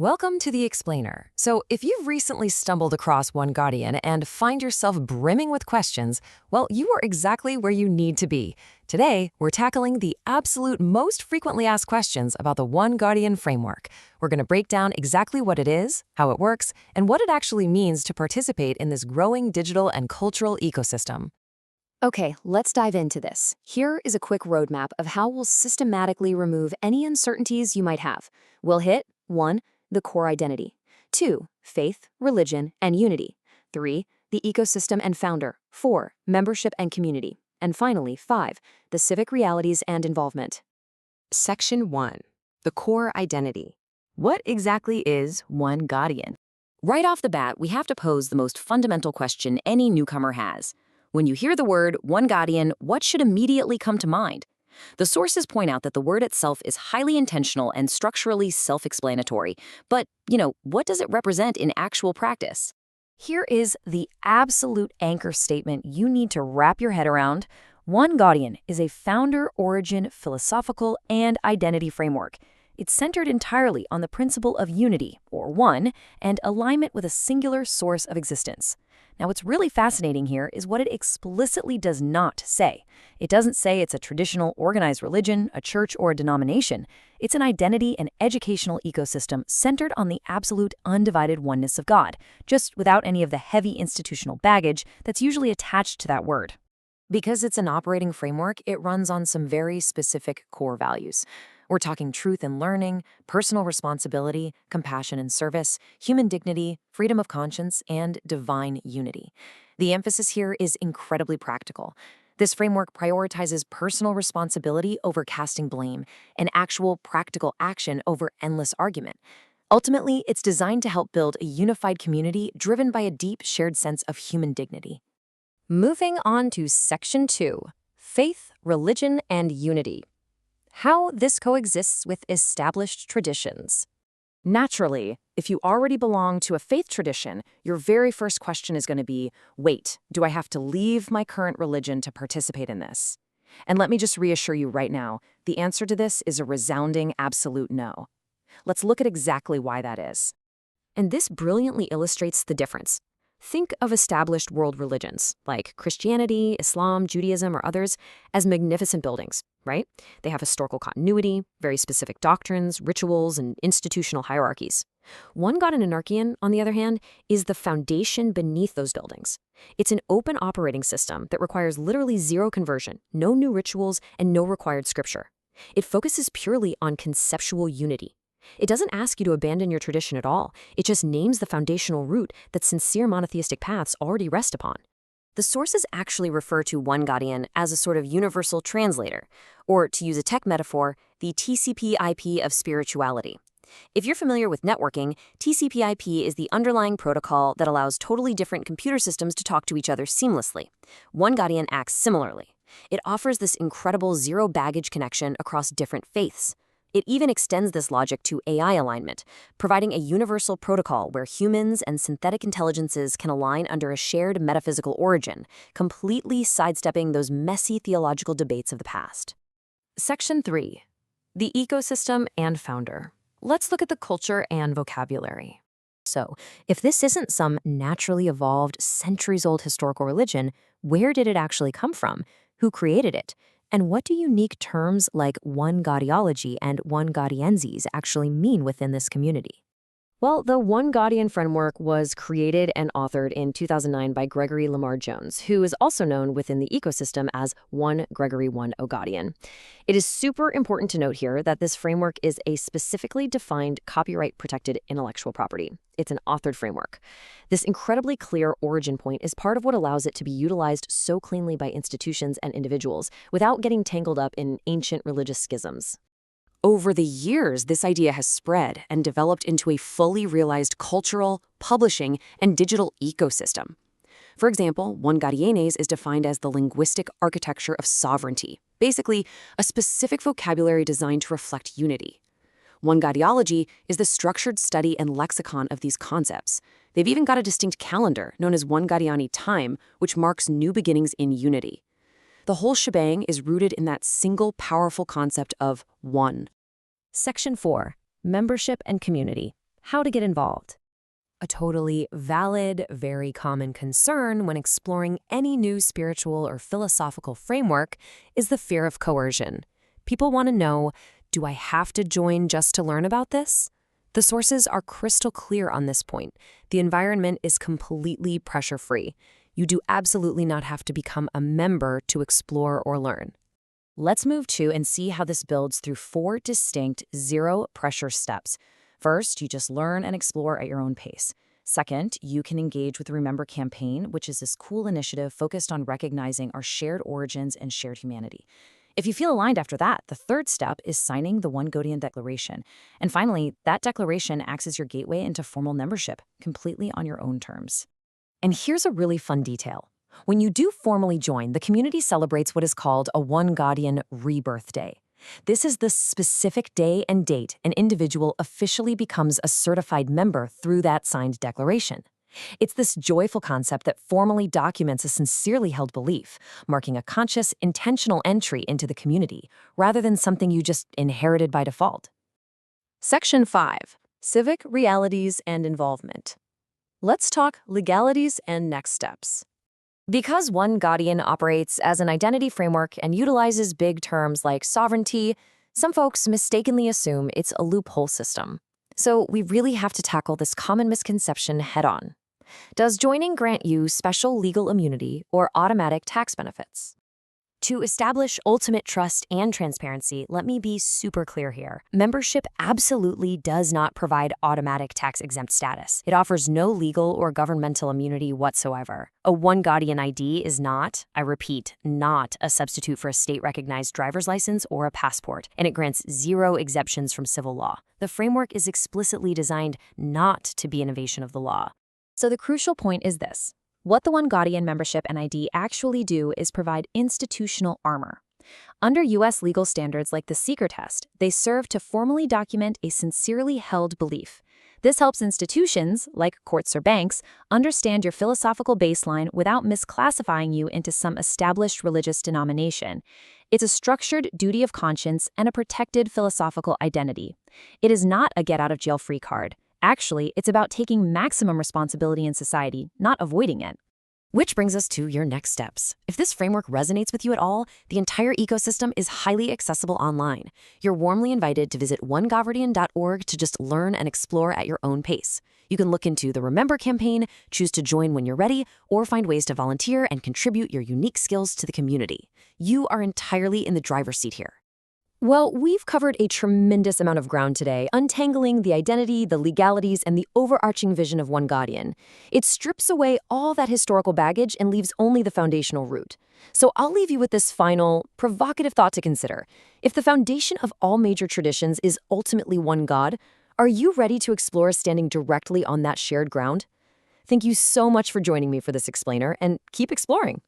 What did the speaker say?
Welcome to The Explainer. So, if you've recently stumbled across OneGodian and find yourself brimming with questions, well, you are exactly where you need to be. Today, we're tackling the absolute most frequently asked questions about the OneGodian framework. We're going to break down exactly what it is, how it works, and what it actually means to participate in this growing digital and cultural ecosystem. Okay, let's dive into this. Here is a quick roadmap of how we'll systematically remove any uncertainties you might have. We'll hit 1. The core identity. 2. Faith, religion, and unity. 3. The ecosystem and founder. 4. Membership and community. And finally, 5. The civic realities and involvement. Section 1. The core identity. What exactly is OneGodian? Right off the bat, we have to pose the most fundamental question any newcomer has. When you hear the word OneGodian, what should immediately come to mind? The sources point out that the word itself is highly intentional and structurally self-explanatory. But, what does it represent in actual practice? Here is the absolute anchor statement you need to wrap your head around. OneGodian is a founder-origin philosophical and identity framework. It's centered entirely on the principle of unity, or one, and alignment with a singular source of existence. Now, what's really fascinating here is what it explicitly does not say. It doesn't say it's a traditional organized religion, a church, or a denomination. It's an identity and educational ecosystem centered on the absolute undivided oneness of God, just without any of the heavy institutional baggage that's usually attached to that word. Because it's an operating framework, it runs on some very specific core values. We're talking truth and learning, personal responsibility, compassion and service, human dignity, freedom of conscience, and divine unity. The emphasis here is incredibly practical. This framework prioritizes personal responsibility over casting blame and actual practical action over endless argument. Ultimately, it's designed to help build a unified community driven by a deep shared sense of human dignity. Moving on to Section 2, Faith, Religion, and Unity. How this coexists with established traditions. Naturally, if you already belong to a faith tradition, your very first question is going to be, wait, do I have to leave my current religion to participate in this? And let me just reassure you right now, the answer to this is a resounding absolute no. Let's look at exactly why that is. And this brilliantly illustrates the difference. Think of established world religions, like Christianity, Islam, Judaism, or others, as magnificent buildings, right? They have historical continuity, very specific doctrines, rituals, and institutional hierarchies. OneGodian, on the other hand, is the foundation beneath those buildings. It's an open operating system that requires literally zero conversion, no new rituals, and no required scripture. It focuses purely on conceptual unity. It doesn't ask you to abandon your tradition at all. It just names the foundational root that sincere monotheistic paths already rest upon. The sources actually refer to OneGodian as a sort of universal translator, or to use a tech metaphor, the TCP/IP of spirituality. If you're familiar with networking, TCP/IP is the underlying protocol that allows totally different computer systems to talk to each other seamlessly. OneGodian acts similarly. It offers this incredible zero-baggage connection across different faiths. It even extends this logic to AI alignment, providing a universal protocol where humans and synthetic intelligences can align under a shared metaphysical origin, completely sidestepping those messy theological debates of the past. Section 3. The ecosystem and founder. Let's look at the culture and vocabulary. So, if this isn't some naturally evolved, centuries-old historical religion, where did it actually come from? Who created it? And what do unique terms like OneGodiology and OneGodienses actually mean within this community? Well, the OneGodian framework was created and authored in 2009 by Gregory Lamar Jones, who is also known within the ecosystem as OneGodian. It is super important to note here that this framework is a specifically defined copyright-protected intellectual property. It's an authored framework. This incredibly clear origin point is part of what allows it to be utilized so cleanly by institutions and individuals without getting tangled up in ancient religious schisms. Over the years, this idea has spread and developed into a fully realized cultural, publishing, and digital ecosystem. For example, OneGodianes is defined as the linguistic architecture of sovereignty, basically a specific vocabulary designed to reflect unity. OneGodiology is the structured study and lexicon of these concepts. They've even got a distinct calendar known as OneGodiani time, which marks new beginnings in unity. The whole shebang is rooted in that single powerful concept of one. Section 4. Membership and Community. How to get involved. A totally valid, very common concern when exploring any new spiritual or philosophical framework is the fear of coercion. People want to know, do I have to join just to learn about this? The sources are crystal clear on this point. The environment is completely pressure-free. You do absolutely not have to become a member to explore or learn. Let's move to and see how this builds through 4 distinct zero-pressure steps. First, you just learn and explore at your own pace. Second, you can engage with the Remember campaign, which is this cool initiative focused on recognizing our shared origins and shared humanity. If you feel aligned after that, the third step is signing the OneGodian Declaration. And finally, that declaration acts as your gateway into formal membership, completely on your own terms. And here's a really fun detail. When you do formally join, the community celebrates what is called a OneGodian Rebirth Day. This is the specific day and date an individual officially becomes a certified member through that signed declaration. It's this joyful concept that formally documents a sincerely held belief, marking a conscious, intentional entry into the community, rather than something you just inherited by default. Section 5. Civic Realities and Involvement. Let's talk legalities and next steps. Because OneGodian operates as an identity framework and utilizes big terms like sovereignty, some folks mistakenly assume it's a loophole system. So we really have to tackle this common misconception head-on. Does joining grant you special legal immunity or automatic tax benefits? To establish ultimate trust and transparency, let me be super clear here. Membership absolutely does not provide automatic tax-exempt status. It offers no legal or governmental immunity whatsoever. A OneGodian ID is not, I repeat, not a substitute for a state-recognized driver's license or a passport, and it grants 0 exemptions from civil law. The framework is explicitly designed not to be an innovation of the law. So the crucial point is this. What the OneGodian membership and ID actually do is provide institutional armor. Under U.S. legal standards like the Seeker test, they serve to formally document a sincerely held belief. This helps institutions, like courts or banks, understand your philosophical baseline without misclassifying you into some established religious denomination. It's a structured duty of conscience and a protected philosophical identity. It is not a get-out-of-jail-free card. Actually, it's about taking maximum responsibility in society, not avoiding it. Which brings us to your next steps. If this framework resonates with you at all, the entire ecosystem is highly accessible online. You're warmly invited to visit OneGodian.org to just learn and explore at your own pace. You can look into the Remember campaign, choose to join when you're ready, or find ways to volunteer and contribute your unique skills to the community. You are entirely in the driver's seat here. Well, we've covered a tremendous amount of ground today, untangling the identity, the legalities, and the overarching vision of OneGodian. It strips away all that historical baggage and leaves only the foundational root. So I'll leave you with this final, provocative thought to consider. If the foundation of all major traditions is ultimately one God, are you ready to explore standing directly on that shared ground? Thank you so much for joining me for this explainer, and keep exploring.